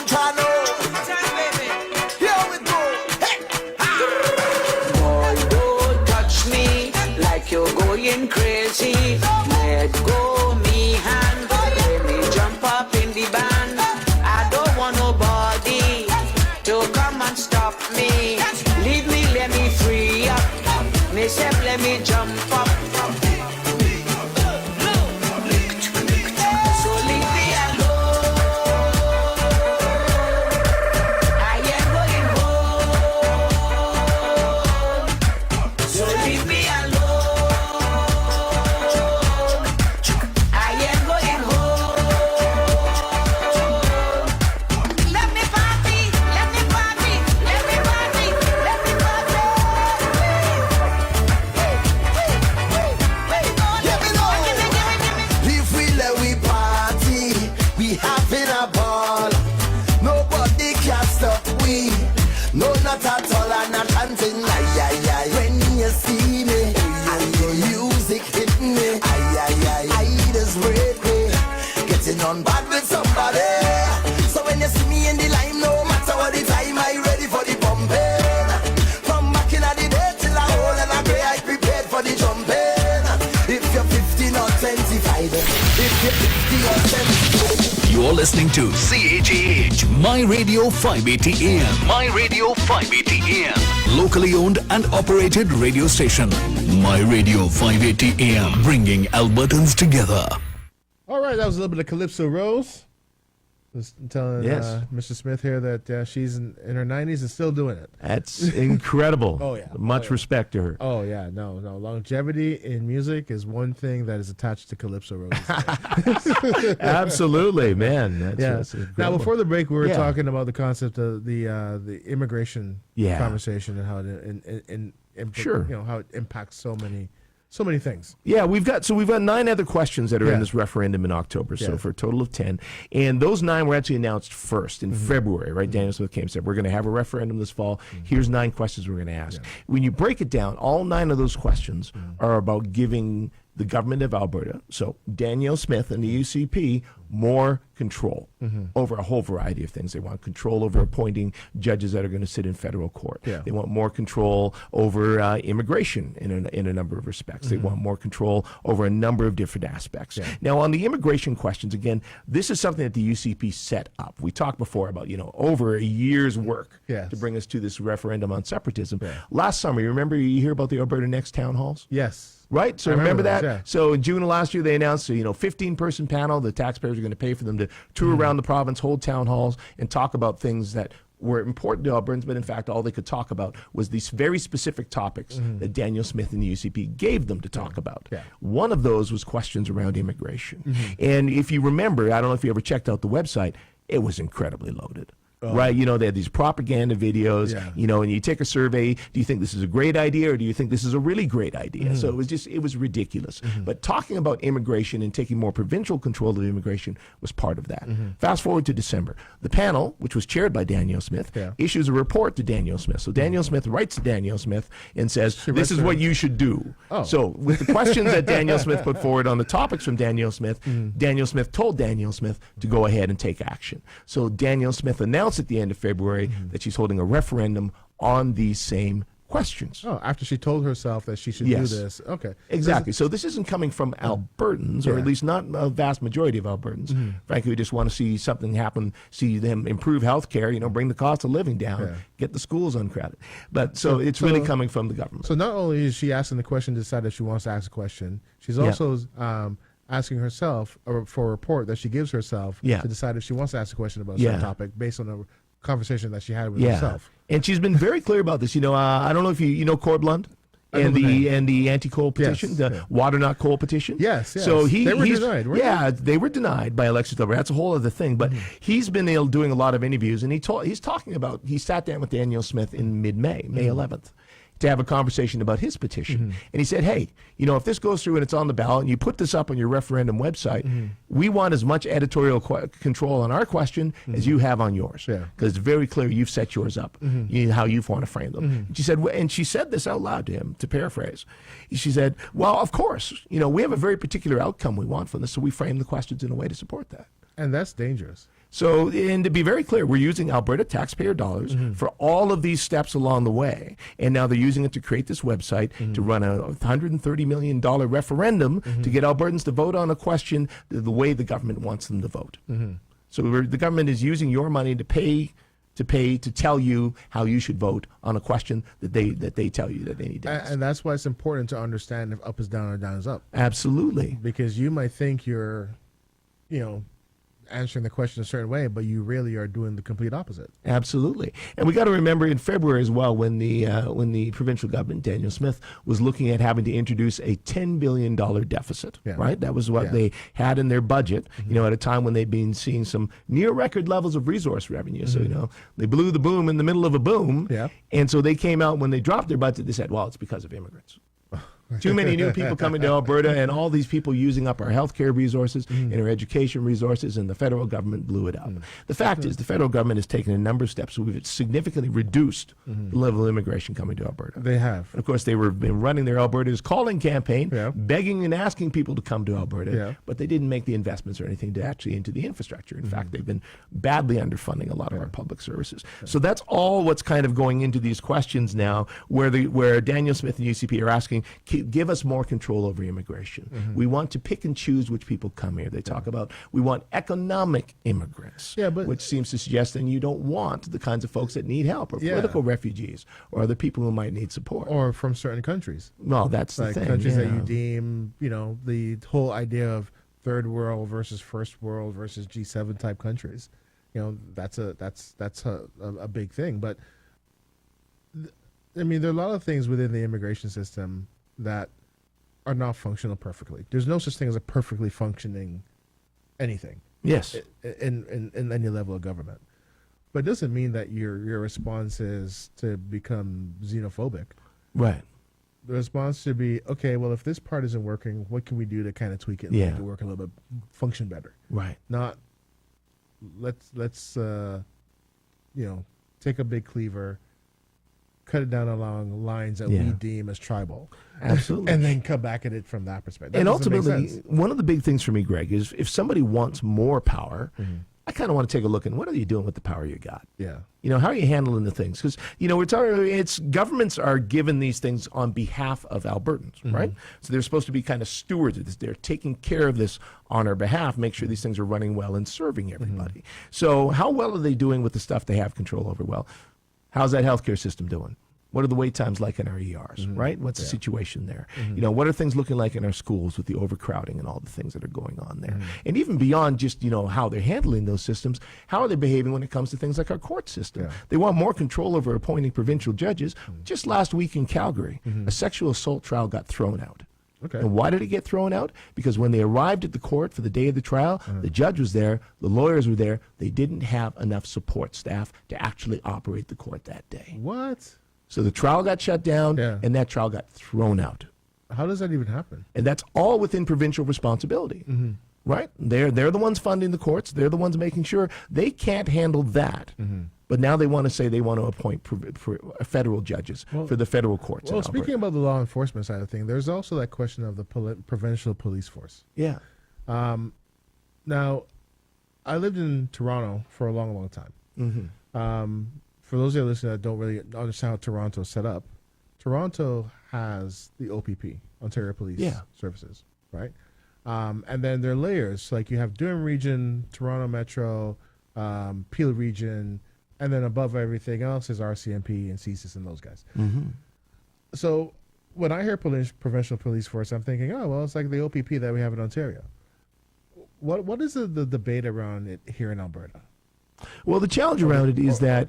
want to know. Here we go. Hey. Boy, don't touch me like you're going crazy. Let go me hand. Let me jump up in the band. I don't want nobody to come and stop me. Leave me, let me free up. Myself, let me jump up. So leave me alone. I am going home. So leave me alone. I am going home. Let me party, let me party, let me party, let me party. If we let we party, we having a ball. Nobody can stop we. No, not at all, I'm not hunting. Ay, ay, ay. When you see me, and the music hit me, ay, ay, ay. I just break me, getting on bad with somebody. So when you see me in the line, no matter what the time, I ready for the pumping. From back in the day till I hold and I pray, I prepared for the jumping. If you're 15 or 25, if you're 50 or 70. You're listening to CHAH, My Radio 580 AM. My Radio 580 AM. Locally owned and operated radio station. My Radio 580 AM, bringing Albertans together. All right, that was a little bit of Calypso Rose. Just telling Yes. Mr. Smith here that she's in her 90s and still doing it. That's incredible. Oh, yeah. Much Oh, yeah. respect to her. Oh, yeah. No. Longevity in music is one thing that is attached to Calypso Rose. Absolutely, man. That's Now, incredible. before the break, we were Yeah. talking about the concept of the immigration Yeah. conversation and how Sure. how it impacts so many things. Yeah, we've got 9 other questions that are Yeah. in this referendum in October, so Yeah. for a total of 10. And those 9 were actually announced first in February, right? Daniel Smith came and said, we're going to have a referendum this fall. Here's 9 questions we're going to ask. When you break it down, all 9 of those questions are about giving the government of Alberta, so Daniel Smith and the UCP, more control over a whole variety of things. They want control over appointing judges that are going to sit in federal court. Yeah. They want more control over immigration in a number of respects. They want more control over a number of different aspects. Yeah. Now, on the immigration questions, again, this is something that the UCP set up. We talked before about, over a year's work Yes. to bring us to this referendum on separatism. Yeah. Last summer, you remember you hear about the Alberta Next town halls? Yes. Right? So I remember remember that? those, yeah. So in June of last year, they announced a 15-person panel. The taxpayers are going to pay for them to tour around the province, hold town halls, and talk about things that were important to Albertans, but in fact, all they could talk about was these very specific topics that Daniel Smith and the UCP gave them to talk about. Yeah. One of those was questions around immigration. And if you remember, I don't know if you ever checked out the website, it was incredibly loaded. Right, they had these propaganda videos, Yeah. and you take a survey. Do you think this is a great idea, or do you think this is a really great idea? So it was ridiculous. But talking about immigration and taking more provincial control of immigration was part of that. Fast forward to December. The panel, which was chaired by Daniel Smith, issues a report to Daniel Smith. So Daniel Smith writes to Daniel Smith and says, this is what you should do. Oh. So with the questions that Daniel Smith put forward on the topics from Daniel Smith, Daniel Smith told Daniel Smith to go ahead and take action. So Daniel Smith announced at the end of February that she's holding a referendum on these same questions. Oh, after she told herself that she should Yes. do this. Okay. Exactly. So this isn't coming from Albertans, or Yeah. at least not a vast majority of Albertans. Frankly, we just want to see something happen, see them improve health care, bring the cost of living down, Yeah. get the schools uncrowded. But so it's really coming from the government. So not only is she asking the question to decide that she wants to ask a question, she's also asking herself for a report that she gives herself to decide if she wants to ask a question about a certain topic based on a conversation that she had with herself. And she's been very clear about this. I don't know if you know Cord Blunt and the anti-coal petition, the Water Not Coal petition. Yes. So they were denied, weren't they? they were denied by Alexis Delbert. That's a whole other thing. But he's been doing a lot of interviews, and he's talking about, he sat down with Daniel Smith in mid-May, May 11th. To have a conversation about his petition. And he said, hey, if this goes through and it's on the ballot and you put this up on your referendum website, we want as much editorial control on our question as you have on yours. Because it's very clear you've set yours up, how you want to frame them. And she said this out loud to him, to paraphrase. She said, well, of course, we have a very particular outcome we want from this, so we frame the questions in a way to support that. And that's dangerous. So, and to be very clear, we're using Alberta taxpayer dollars for all of these steps along the way. And now they're using it to create this website to run a $130 million referendum to get Albertans to vote on a question the way the government wants them to vote. So the government is using your money to tell you how you should vote on a question that they tell you that they need to ask. And that's why it's important to understand if up is down or down is up. Absolutely. Because you might think you're, answering the question a certain way, but you really are doing the complete opposite. Absolutely. And we got to remember in February as well, when the provincial government, Daniel Smith, was looking at having to introduce a $10 billion deficit, right? That was what they had in their budget, at a time when they'd been seeing some near record levels of resource revenue. So, they blew the boom in the middle of a boom. Yeah. And so they came out, when they dropped their budget, they said, well, it's because of immigrants. Too many new people coming to Alberta, and all these people using up our healthcare resources and our education resources, and the federal government blew it up. The fact is, the federal government has taken a number of steps. So we've significantly reduced the level of immigration coming to Alberta. They have. And of course, they were been running their Alberta's Calling campaign, begging and asking people to come to Alberta, but they didn't make the investments or anything to actually into the infrastructure. In fact, they've been badly underfunding a lot of our public services. So that's all what's kind of going into these questions now, where Daniel Smith and UCP are asking, give us more control over immigration. We want to pick and choose which people come here. They talk about, we want economic immigrants, which seems to suggest then you don't want the kinds of folks that need help, or political refugees, or the people who might need support. Or from certain countries. Well, that's the thing. Countries that you deem, the whole idea of third world versus first world versus G7 type countries. That's a big thing. But I mean, there are a lot of things within the immigration system that are not functional perfectly. There's no such thing as a perfectly functioning anything. Yes. In any level of government. But it doesn't mean that your response is to become xenophobic. Right. The response should be, okay, well, if this part isn't working, what can we do to kind of tweak it and make it work a little bit, function better? Right. Not, let's take a big cleaver, cut it down along lines that we deem as tribal. Absolutely. And then come back at it from that perspective. That and ultimately, one of the big things for me, Greg, is if somebody wants more power, I kind of want to take a look at what are you doing with the power you got? Yeah. How are you handling the things? Because, it's governments are given these things on behalf of Albertans, right? So they're supposed to be kind of stewards of this. They're taking care of this on our behalf, make sure these things are running well and serving everybody. So how well are they doing with the stuff they have control over? Well, how's that healthcare system doing? What are the wait times like in our ERs, right? What's the situation there? What are things looking like in our schools with the overcrowding and all the things that are going on there? And even beyond just, how they're handling those systems, how are they behaving when it comes to things like our court system? They want more control over appointing provincial judges. Just last week in Calgary, a sexual assault trial got thrown out. Okay. And why did it get thrown out? Because when they arrived at the court for the day of the trial, the judge was there, the lawyers were there. They didn't have enough support staff to actually operate the court that day. What? So the trial got shut down, and that trial got thrown out. How does that even happen? And that's all within provincial responsibility, right? They're the ones funding the courts. They're the ones making sure. They can't handle that. But now they want to say they want to appoint federal judges for the federal courts. Well, speaking about the law enforcement side of things, there's also that question of the provincial police force. Yeah. Now, I lived in Toronto for a long, long time. For those of you listening that don't really understand how Toronto is set up, Toronto has the OPP, Ontario Police Services, right? And then there are layers, like you have Durham Region, Toronto Metro, Peel Region, and then above everything else is RCMP and CSIS and those guys. So when I hear provincial police force, I'm thinking, oh, well, it's like the OPP that we have in Ontario. What is the debate around it here in Alberta? Well, the challenge around it is that,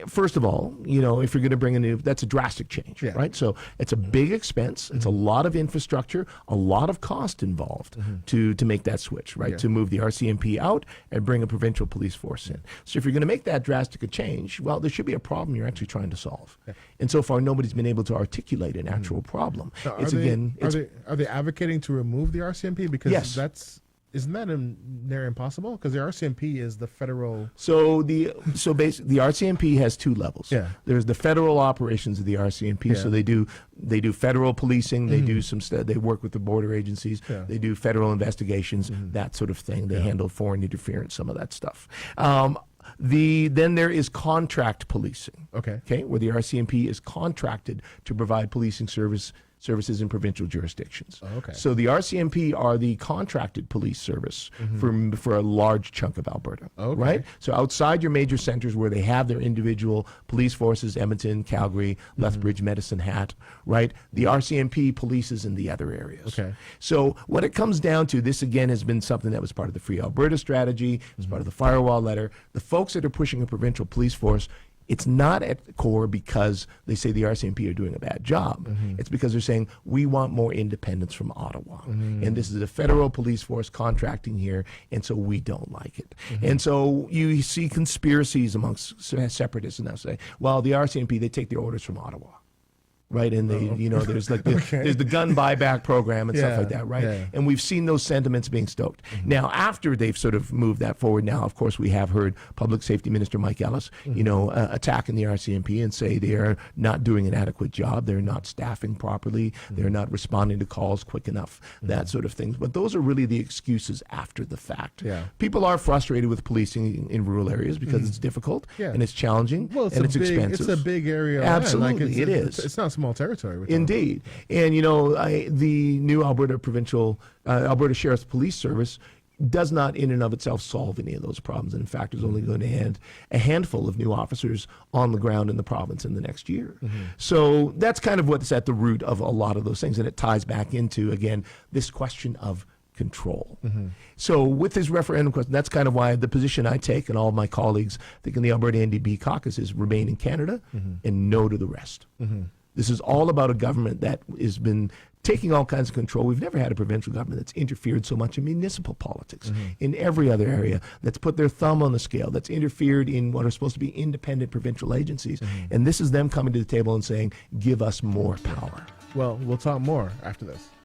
first of all, if you're going to bring a new, that's a drastic change, right? So it's a big expense. It's a lot of infrastructure, a lot of cost involved to make that switch, right? To move the RCMP out and bring a provincial police force in. So if you're going to make that drastic a change, well, there should be a problem you're actually trying to solve. And so far, nobody's been able to articulate an actual problem. Now, are they advocating to remove the RCMP? Because that's isn't that near impossible? Because the RCMP is the federal. So basically, the RCMP has two levels. Yeah. There's the federal operations of the RCMP. Yeah. So they do federal policing. They do they work with the border agencies. Yeah. They do federal investigations, that sort of thing. They handle foreign interference, some of that stuff. Then there is contract policing. Okay. Where the RCMP is contracted to provide policing services in provincial jurisdictions. Okay. So the RCMP are the contracted police service for a large chunk of Alberta. Okay. Right? So outside your major centers where they have their individual police forces, Edmonton, Calgary, Lethbridge, Medicine Hat, right? The RCMP polices in the other areas. Okay. So what it comes down to, this again has been something that was part of the Free Alberta strategy, as part of the firewall letter. The folks that are pushing a provincial police force, it's not at the core because they say the RCMP are doing a bad job. It's because they're saying we want more independence from Ottawa. And this is a federal police force contracting here, and so we don't like it. And so you see conspiracies amongst separatists and they'll say, well, the RCMP, they take their orders from Ottawa. Right, and they, there's like there's the gun buyback program and stuff like that, right? Yeah. And we've seen those sentiments being stoked. Now, after they've sort of moved that forward, now of course we have heard Public Safety Minister Mike Ellis, attacking the RCMP and say they are not doing an adequate job, they're not staffing properly, they're not responding to calls quick enough, that sort of thing. But those are really the excuses after the fact. Yeah. People are frustrated with policing in rural areas because it's difficult and it's challenging and it's expensive. It's a big area. Absolutely, It is. It's not small territory. Indeed. And, the new Alberta Sheriff's Police Service does not in and of itself solve any of those problems. And in fact, is only going to add a handful of new officers on the ground in the province in the next year. So that's kind of what's at the root of a lot of those things. And it ties back into, again, this question of control. So with this referendum question, that's kind of why the position I take and all of my colleagues, I think in the Alberta NDP caucus, is remain in Canada and no to the rest. This is all about a government that has been taking all kinds of control. We've never had a provincial government that's interfered so much in municipal politics, in every other area, that's put their thumb on the scale, that's interfered in what are supposed to be independent provincial agencies. And this is them coming to the table and saying, give us more power. Well, we'll talk more after this.